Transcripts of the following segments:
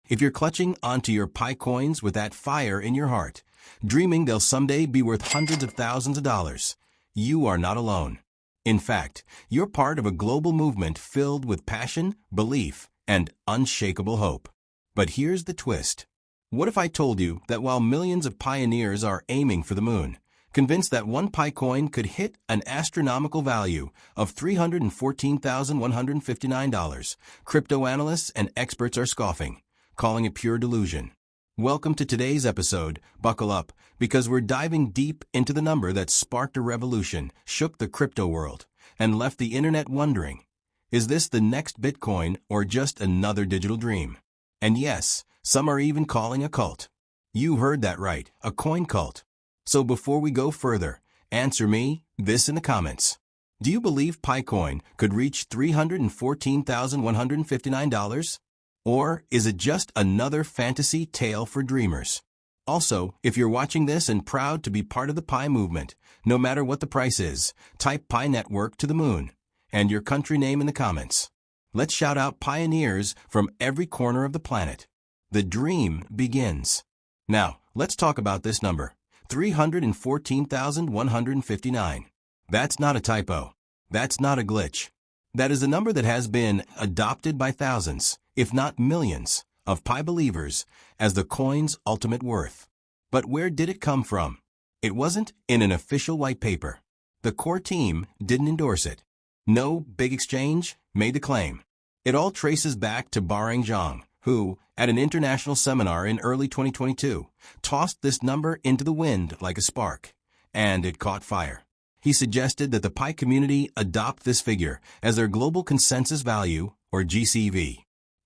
If you're clutching onto your Pi coins with that fire in your heart, dreaming they'll someday be worth hundreds of thousands of dollars, you are not alone. In fact, you're part of a global movement filled with passion, belief, and unshakable hope. But here's the twist. What if I told you that while millions of pioneers are aiming for the moon, convinced that one Pi coin could hit an astronomical value of $314,159, crypto analysts and experts are scoffing, calling it pure delusion? Welcome to today's episode. Buckle up, because we're diving deep into the number that sparked a revolution, shook the crypto world, and left the internet wondering, is this the next Bitcoin or just another digital dream? And yes, some are even calling a cult. You heard that right, a coin cult. So before we go further, answer me this in the comments. Do you believe PiCoin could reach $314,159? Or is it just another fantasy tale for dreamers? Also, if you're watching this and proud to be part of the Pi movement, no matter what the price is, type Pi Network to the moon and your country name in the comments. Let's shout out pioneers from every corner of the planet. The dream begins. Now, let's talk about this number, 314,159. That's not a typo. That's not a glitch. That is a number that has been adopted by thousands, if not millions, of Pi believers as the coin's ultimate worth. But where did it come from? It wasn't in an official white paper. The core team didn't endorse it. No big exchange made the claim. It all traces back to Bareng Zhang, who, at an international seminar in early 2022, tossed this number into the wind like a spark, and it caught fire. He suggested that the Pi community adopt this figure as their global consensus value, or GCV.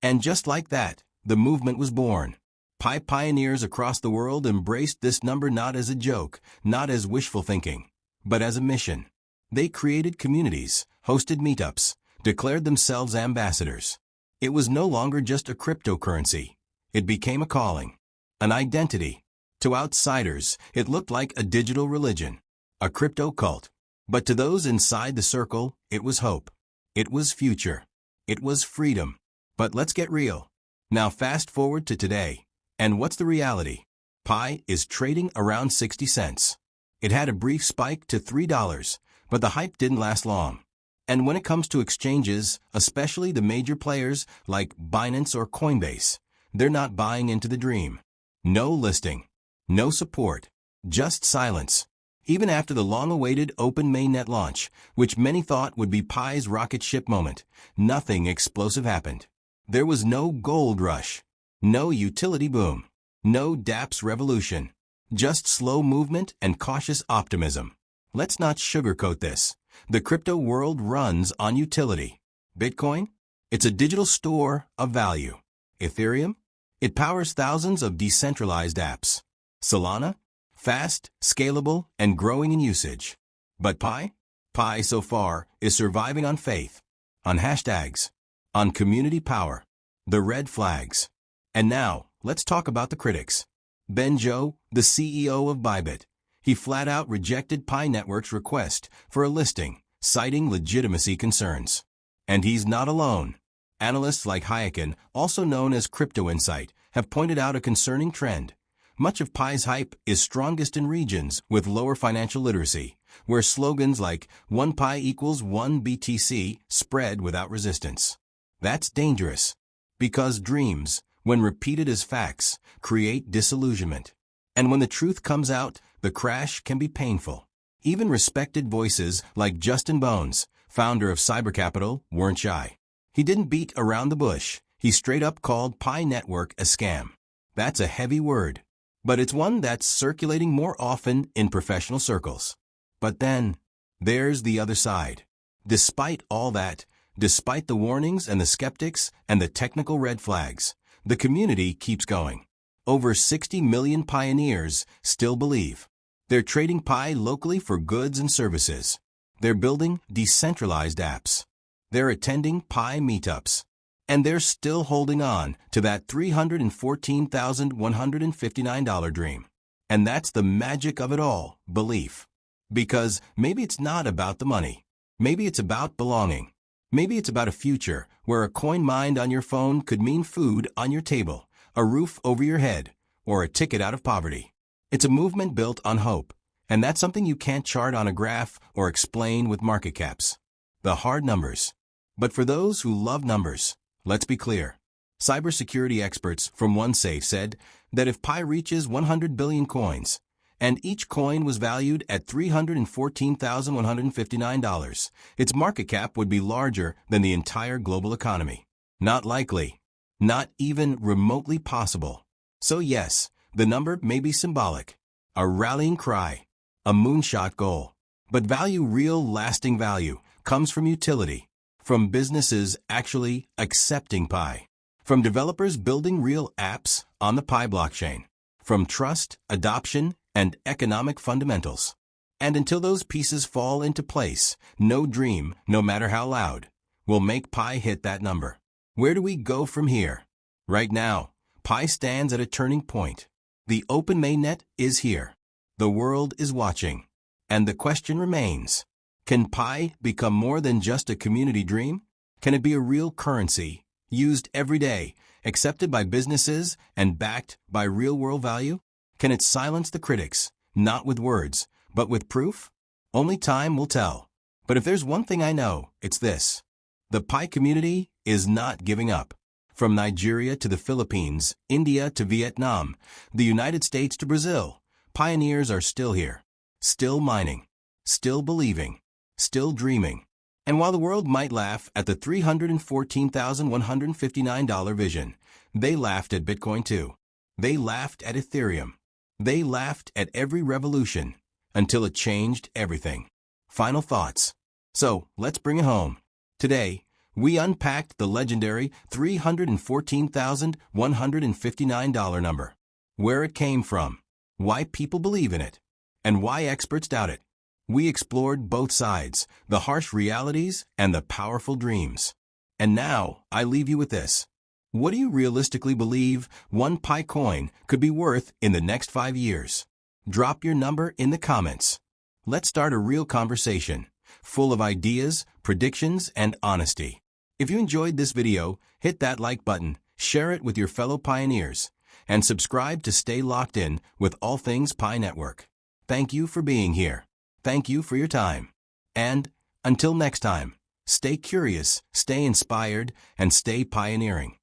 And just like that, the movement was born. Pi pioneers across the world embraced this number not as a joke, not as wishful thinking, but as a mission. They created communities, hosted meetups, declared themselves ambassadors. It was no longer just a cryptocurrency. It became a calling, an identity. To outsiders, it looked like a digital religion, a crypto cult. But to those inside the circle, it was hope. It was future. It was freedom. But let's get real. Now fast forward to today. And what's the reality? Pi is trading around 60 cents. It had a brief spike to $3, but the hype didn't last long. And when it comes to exchanges, especially the major players like Binance or Coinbase, they're not buying into the dream. No listing, no support, just silence. Even after the long-awaited open mainnet launch, which many thought would be Pi's rocket ship moment, nothing explosive happened. There was no gold rush, no utility boom, no dApps revolution, just slow movement and cautious optimism. Let's not sugarcoat this. The crypto world runs on utility. Bitcoin? It's a digital store of value. Ethereum? It powers thousands of decentralized apps. Solana? Fast, scalable, and growing in usage. But Pi? Pi so far is surviving on faith, on hashtags, on community power, the red flags. And now, let's talk about the critics. Ben Zhou, the CEO of Bybit, he flat out rejected Pi Network's request for a listing, citing legitimacy concerns. And he's not alone. Analysts like Hayeken, also known as Crypto Insight, have pointed out a concerning trend. Much of Pi's hype is strongest in regions with lower financial literacy, where slogans like 1 Pi equals 1 BTC spread without resistance. That's dangerous, because dreams, when repeated as facts, create disillusionment. And when the truth comes out, the crash can be painful. Even respected voices like Justin Bones, founder of Cybercapital, weren't shy. He didn't beat around the bush. He straight up called Pi Network a scam. That's a heavy word, but it's one that's circulating more often in professional circles. But then, there's the other side. Despite all that, despite the warnings and the skeptics and the technical red flags, the community keeps going. Over 60 million pioneers still believe. They're trading Pi locally for goods and services. They're building decentralized apps. They're attending Pi meetups. And they're still holding on to that $314,159 dream. And that's the magic of it all, belief. Because maybe it's not about the money. Maybe it's about belonging. Maybe it's about a future where a coin mined on your phone could mean food on your table, a roof over your head, or a ticket out of poverty. It's a movement built on hope, and that's something you can't chart on a graph or explain with market caps. The hard numbers. But for those who love numbers, let's be clear. Cybersecurity experts from OneSafe said that if Pi reaches 100 billion coins, and each coin was valued at $314,159, its market cap would be larger than the entire global economy. Not likely. Not even remotely possible. So yes, the number may be symbolic, a rallying cry, a moonshot goal. But value, real lasting value, comes from utility, from businesses actually accepting Pi, from developers building real apps on the Pi blockchain, from trust, adoption, and economic fundamentals. And until those pieces fall into place, no dream, no matter how loud, will make Pi hit that number. Where do we go from here? Right now, Pi stands at a turning point. The open mainnet is here. The world is watching. And the question remains, can Pi become more than just a community dream? Can it be a real currency, used every day, accepted by businesses, and backed by real-world value? Can it silence the critics, not with words, but with proof? Only time will tell. But if there's one thing I know, it's this. The Pi community is not giving up. From Nigeria to the Philippines, India to Vietnam, the United States to Brazil, pioneers are still here, still mining, still believing, still dreaming. And while the world might laugh at the $314,159 vision, they laughed at Bitcoin too. They laughed at Ethereum. They laughed at every revolution until it changed everything. Final thoughts. So, let's bring it home. Today, we unpacked the legendary $314,159 number, where it came from, why people believe in it, and why experts doubt it. We explored both sides, the harsh realities and the powerful dreams. And now, I leave you with this. What do you realistically believe one Pi coin could be worth in the next 5 years? Drop your number in the comments. Let's start a real conversation, full of ideas, predictions, and honesty. If you enjoyed this video, hit that like button, share it with your fellow pioneers, and subscribe to stay locked in with all things Pi Network. Thank you for being here. Thank you for your time. And until next time, stay curious, stay inspired, and stay pioneering.